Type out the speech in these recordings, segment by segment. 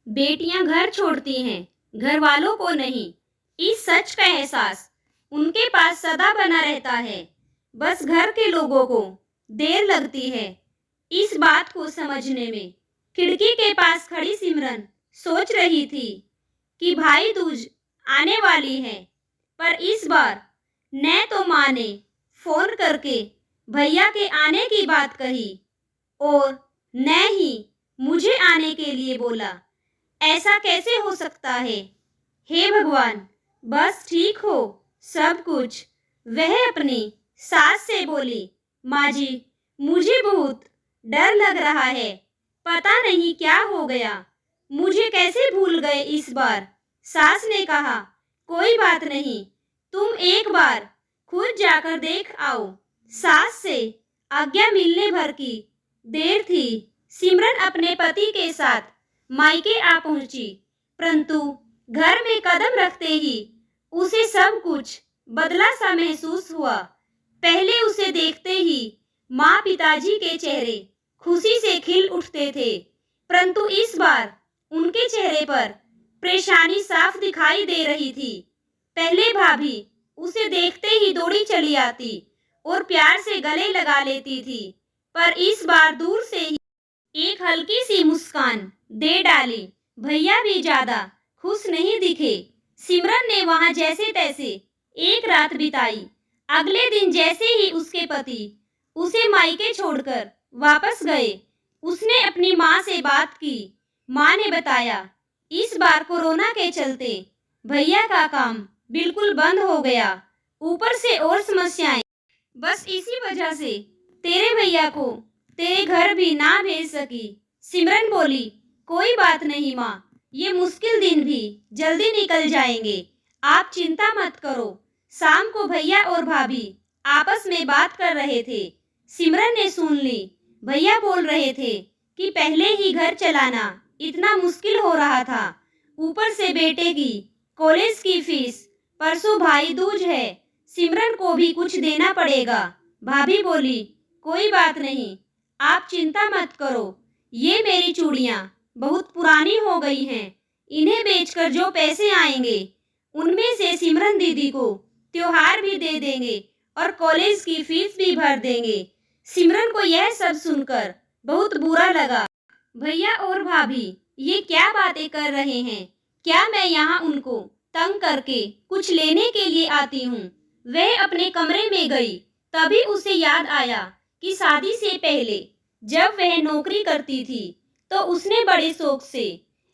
बेटियां घर छोड़ती हैं, घर वालों को नहीं। इस सच का एहसास उनके पास सदा बना रहता है। बस घर के लोगों को देर लगती है इस बात को समझने में। खिड़की के पास खड़ी सिमरन सोच रही थी कि भाई दूज आने वाली है, पर इस बार न तो माँ ने फोन करके भैया के आने की बात कही और न ही मुझे आने के लिए बोला। ऐसा कैसे हो सकता है? हे भगवान, बस ठीक हो सब कुछ। वह अपनी सास से बोली, माँ जी, मुझे बहुत डर लग रहा है। पता नहीं क्या हो गया, मुझे कैसे भूल गए इस बार। सास ने कहा, कोई बात नहीं, तुम एक बार खुद जाकर देख आओ। सास से आज्ञा मिलने भर की देर थी। सिमरन अपने पति के साथ मायके आ पहुंची, परंतु घर में कदम रखते ही उसे सब कुछ बदला सा महसूस हुआ। पहले उसे देखते ही माँ पिताजी के चेहरे खुशी से खिल उठते थे, परंतु इस बार उनके चेहरे पर परेशानी साफ दिखाई दे रही थी। पहले भाभी उसे देखते ही दौड़ी चली आती और प्यार से गले लगा लेती थी, पर इस बार दूर से ही एक हल्की सी मुस्कान दे डाली। भैया भी ज्यादा खुश नहीं दिखे। सिमरन ने वहां जैसे तैसे एक रात बिताई। अगले दिन जैसे ही उसके पति उसे मायके छोड़कर वापस गए, उसने अपनी माँ से बात की। माँ ने बताया, इस बार कोरोना के चलते भैया का काम बिल्कुल बंद हो गया, ऊपर से और समस्याएं। बस इसी वजह से तेरे भैया को तेरे घर भी ना भेज सकी। सिमरन बोली, कोई बात नहीं माँ, ये मुश्किल दिन भी जल्दी निकल जाएंगे, आप चिंता मत करो। शाम को भैया और भाभी आपस में बात कर रहे थे। सिमरन ने सुन ली। भैया बोल रहे थे कि पहले ही घर चलाना इतना मुश्किल हो रहा था, ऊपर से बेटे की कॉलेज की फीस, परसों भाई दूज है, सिमरन को भी कुछ देना पड़ेगा। भाभी बोली, कोई बात नहीं, आप चिंता मत करो। ये मेरी चूड़ियाँ बहुत पुरानी हो गई हैं, इन्हें बेचकर जो पैसे आएंगे उनमें से सिमरन दीदी को त्योहार भी दे देंगे और कॉलेज की फीस भी भर देंगे। सिमरन को यह सब सुनकर बहुत बुरा लगा। भैया और भाभी ये क्या बातें कर रहे हैं? क्या मैं यहाँ उनको तंग करके कुछ लेने के लिए आती हूँ? वह अपने कमरे में गई, तभी उसे याद आया कि शादी से पहले जब वह नौकरी करती थी तो उसने बड़े शौक से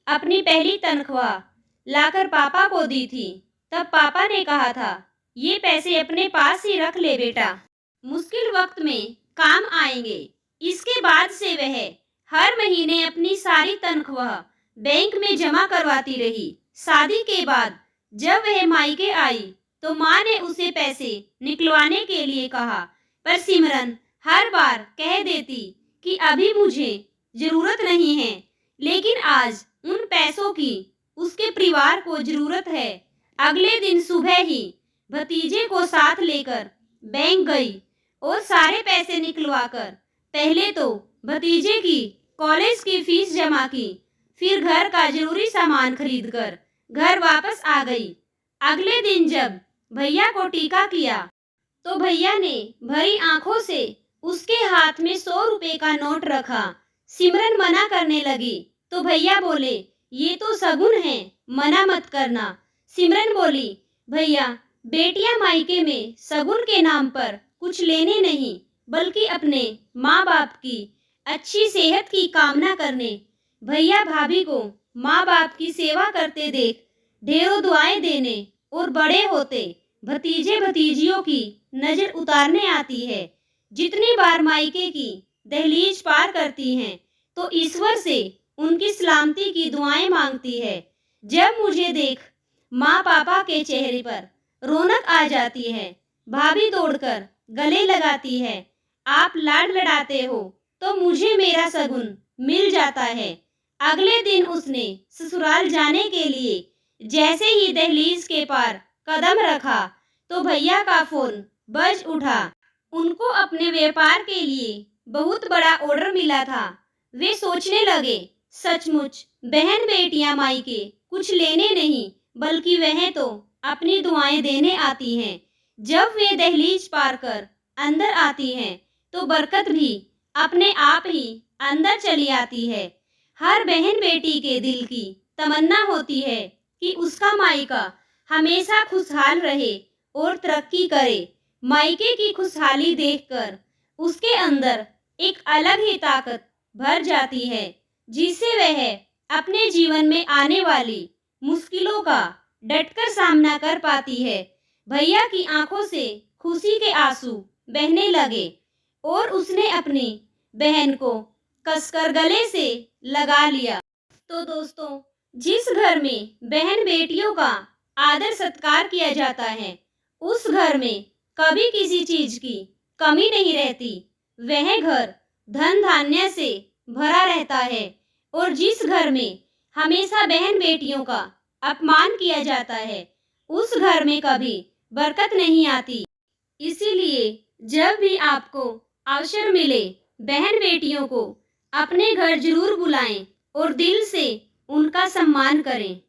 अपनी पहली तनख्वाह लाकर पापा को दी थी। तब पापा ने कहा था, ये पैसे अपने पास ही रख ले बेटा, मुश्किल वक्त में काम आएंगे। इसके बाद से वह हर महीने अपनी सारी तनख्वाह बैंक में जमा करवाती रही। शादी के बाद जब वह मायके आई तो माँ ने उसे पैसे निकलवाने के लिए कहा, पर सिमरन हर बार कह देती कि अभी मुझे जरूरत नहीं है। लेकिन आज उन पैसों की उसके परिवार को जरूरत है। अगले दिन सुबह ही भतीजे को साथ लेकर बैंक गई और सारे पैसे निकलवाकर पहले तो भतीजे की कॉलेज की फीस जमा की, फिर घर का जरूरी सामान खरीदकर घर वापस आ गई। अगले दिन जब भैया को टीका किया तो भैया ने भरी आंखों से उसके हाथ में 100 रुपए का नोट रखा। सिमरन मना करने लगी तो भैया बोले, ये तो शगुन है, मना मत करना। सिमरन बोली, भैया, बेटियां मायके में शगुन के नाम पर कुछ लेने नहीं, बल्कि अपने माँ बाप की अच्छी सेहत की कामना करने। भैया भाभी को माँ बाप की सेवा करते देख ढेरों दुआएं देने और बड़े होते भतीजे भतीजियों की नजर उतारने आती है। जितनी बार मायके की दहलीज पार करती हैं तो ईश्वर से उनकी सलामती की दुआएं मांगती है। जब मुझे देख माँ पापा के चेहरे पर रौनक आ जाती है, भाभी दौड़कर गले लगाती है, आप लाड लड़ाते हो तो मुझे मेरा शगुन मिल जाता है। अगले दिन उसने ससुराल जाने के लिए जैसे ही दहलीज के पार कदम रखा तो भैया का फोन बज उठा। उनको अपने व्यापार के लिए बहुत बड़ा ऑर्डर मिला था। वे सोचने लगे, सचमुच बहन बेटियां मायके कुछ लेने नहीं बल्कि वह तो अपनी दुआएं देने आती हैं। जब वे दहलीज पार कर अंदर आती हैं तो बरकत भी अपने आप ही अंदर चली आती है। हर बहन बेटी के दिल की तमन्ना होती है कि उसका मायका हमेशा खुशहाल रहे और तरक्की करे। मायके की खुशहाली देखकर उसके अंदर एक अलग ही ताकत भर जाती है, जिससे वह अपने जीवन में आने वाली मुश्किलों का डटकर सामना कर पाती है। भैया की आंखों से खुशी के आंसू बहने लगे और उसने अपनी बहन को कसकर गले से लगा लिया। तो दोस्तों, जिस घर में बहन बेटियों का आदर सत्कार किया जाता है, उस घर में कभी किसी चीज की कमी नहीं रहती। वह घर धन धान्य से भरा रहता है। और जिस घर में हमेशा बहन बेटियों का अपमान किया जाता है, उस घर में कभी बरकत नहीं आती। इसीलिए जब भी आपको अवसर मिले, बहन बेटियों को अपने घर जरूर बुलाएं और दिल से उनका सम्मान करें।